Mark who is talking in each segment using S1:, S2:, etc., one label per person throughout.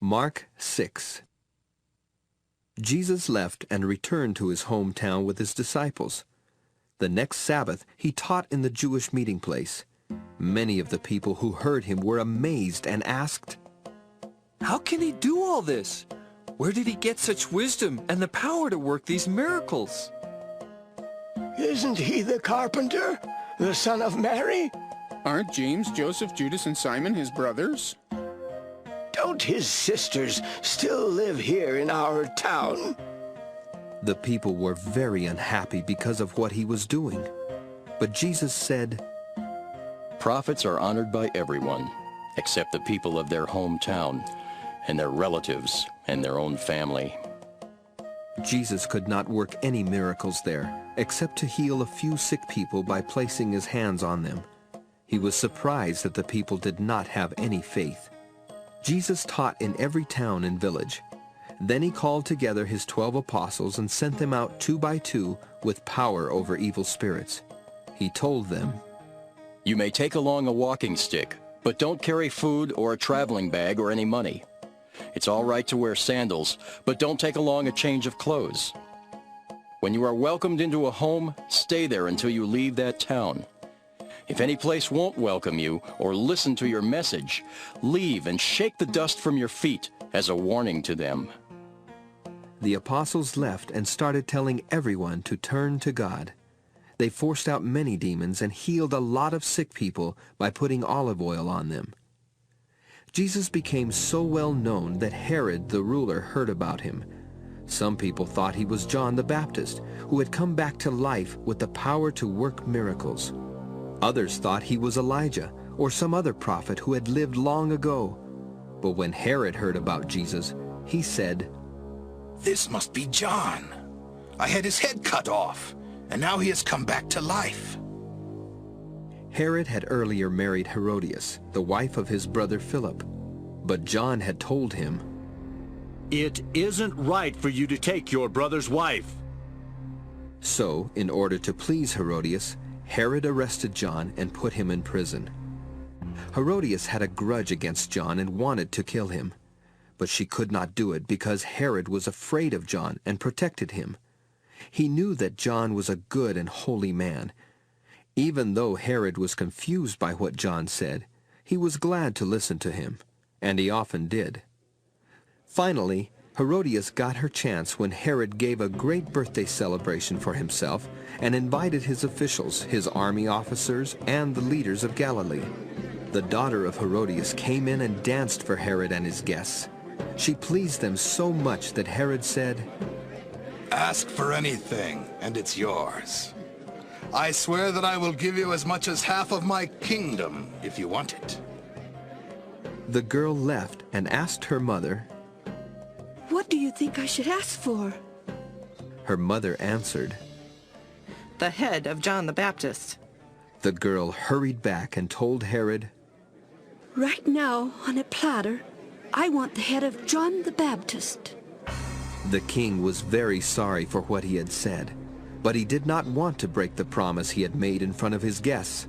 S1: Mark 6. Jesus left and returned to his hometown with his disciples. The next Sabbath he taught in the Jewish meeting place. Many of the people who heard him were amazed and asked,
S2: "How can he do all this? Where did he get such wisdom and the power to work these miracles?"
S3: Isn't he the carpenter, the son of Mary?
S4: Aren't James, Joseph, Judas, and Simon his brothers?
S3: Don't his sisters still live here in our town?
S1: The people were very unhappy because of what he was doing. But Jesus said,
S5: Prophets are honored by everyone, except the people of their hometown, and their relatives, and their own family.
S1: Jesus could not work any miracles there, except to heal a few sick people by placing his hands on them. He was surprised that the people did not have any faith. Jesus taught in every town and village. Then he called together his 12 apostles and sent them out 2 by 2 with power over evil spirits. He told them,
S5: You may take along a walking stick, but don't carry food or a traveling bag or any money. It's all right to wear sandals, but don't take along a change of clothes. When you are welcomed into a home, stay there until you leave that town. If any place won't welcome you or listen to your message, leave and shake the dust from your feet as a warning to them.
S1: The apostles left and started telling everyone to turn to God. They forced out many demons and healed a lot of sick people by putting olive oil on them. Jesus became so well known that Herod the ruler heard about him. Some people thought he was John the Baptist, who had come back to life with the power to work miracles. Others thought he was Elijah or some other prophet who had lived long ago. But when Herod heard about Jesus, he said,
S6: This must be John. I had his head cut off, and now he has come back to life.
S1: Herod had earlier married Herodias, the wife of his brother Philip. But John had told him,
S7: It isn't right for you to take your brother's wife.
S1: So, in order to please Herodias, Herod arrested John and put him in prison. Herodias had a grudge against John and wanted to kill him. But she could not do it because Herod was afraid of John and protected him. He knew that John was a good and holy man. Even though Herod was confused by what John said, he was glad to listen to him, and he often did. Finally, Herodias got her chance when Herod gave a great birthday celebration for himself and invited his officials, his army officers, and the leaders of Galilee. The daughter of Herodias came in and danced for Herod and his guests. She pleased them so much that Herod said,
S6: Ask for anything, and it's yours. I swear that I will give you as much as half of my kingdom if you want it.
S1: The girl left and asked her mother,
S8: What do you think I should ask for?
S1: Her mother answered,
S9: The head of John the Baptist.
S1: The girl hurried back and told Herod,
S8: Right now, on a platter, I want the head of John the Baptist.
S1: The king was very sorry for what he had said, but he did not want to break the promise he had made in front of his guests.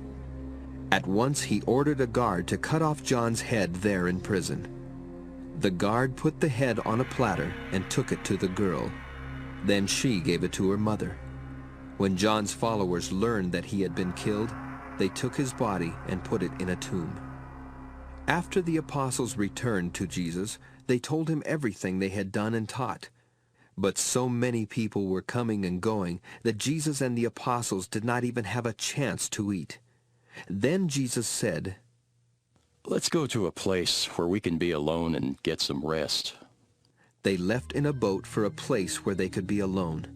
S1: At once he ordered a guard to cut off John's head there in prison. The guard put the head on a platter and took it to the girl. Then she gave it to her mother. When John's followers learned that he had been killed, they took his body and put it in a tomb. After the apostles returned to Jesus, they told him everything they had done and taught. But so many people were coming and going that Jesus and the apostles did not even have a chance to eat. Then Jesus said,
S5: Let's go to a place where we can be alone and get some rest.
S1: They left in a boat for a place where they could be alone.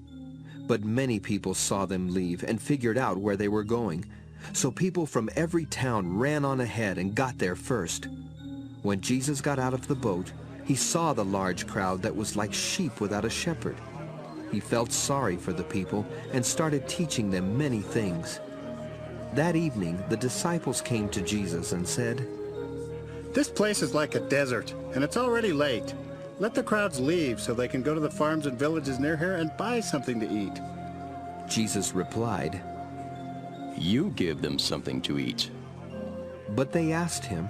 S1: But many people saw them leave and figured out where they were going. So people from every town ran on ahead and got there first. When Jesus got out of the boat, he saw the large crowd that was like sheep without a shepherd. He felt sorry for the people and started teaching them many things. That evening, the disciples came to Jesus and said,
S4: This place is like a desert, and it's already late. Let the crowds leave so they can go to the farms and villages near here and buy something to eat.
S1: Jesus replied,
S5: You give them something to eat.
S1: But they asked him,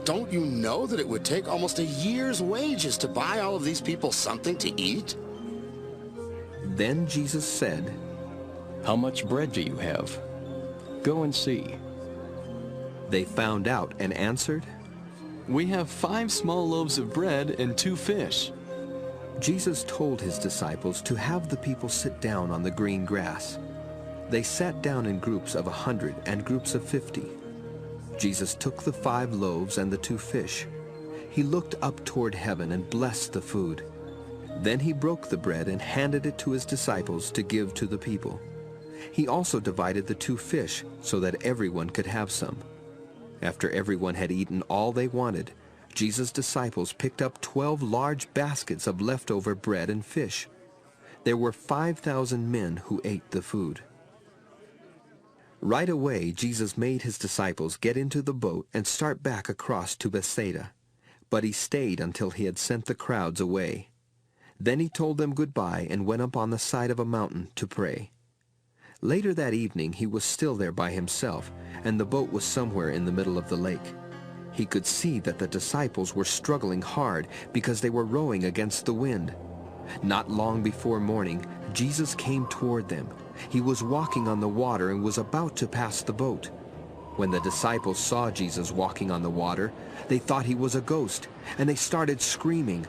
S10: don't you know that it would take almost a year's wages to buy all of these people something to eat?
S1: Then Jesus said,
S5: How much bread do you have? Go and see.
S1: They found out and answered,
S2: We have 5 small loaves of bread and 2 fish.
S1: Jesus told his disciples to have the people sit down on the green grass. They sat down in groups of 100 and groups of 50. Jesus took the 5 loaves and the 2 fish. He looked up toward heaven and blessed the food. Then he broke the bread and handed it to his disciples to give to the people. He also divided the 2 fish so that everyone could have some. After everyone had eaten all they wanted, Jesus' disciples picked up 12 large baskets of leftover bread and fish. There were 5,000 men who ate the food. Right away, Jesus made his disciples get into the boat and start back across to Bethsaida. But he stayed until he had sent the crowds away. Then he told them goodbye and went up on the side of a mountain to pray. Later that evening he was still there by himself, and the boat was somewhere in the middle of the lake. He could see that the disciples were struggling hard because they were rowing against the wind. Not long before morning, Jesus came toward them. He was walking on the water and was about to pass the boat. When the disciples saw Jesus walking on the water, they thought he was a ghost, and they started screaming.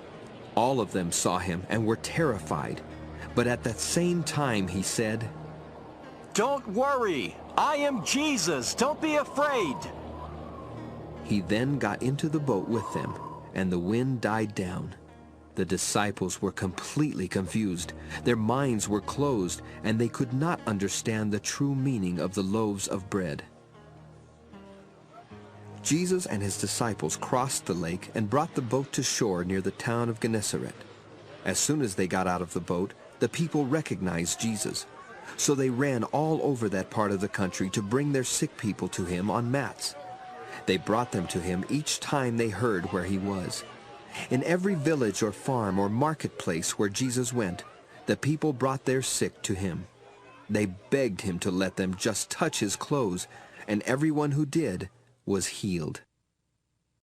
S1: All of them saw him and were terrified. But at that same time he said,
S7: Don't worry. I am Jesus. Don't be afraid.
S1: He then got into the boat with them, and the wind died down. The disciples were completely confused. Their minds were closed, and they could not understand the true meaning of the loaves of bread. Jesus and his disciples crossed the lake and brought the boat to shore near the town of Gennesaret. As soon as they got out of the boat, the people recognized Jesus. So they ran all over that part of the country to bring their sick people to him on mats. They brought them to him each time they heard where he was. In every village or farm or marketplace where Jesus went, the people brought their sick to him. They begged him to let them just touch his clothes, and everyone who did was healed.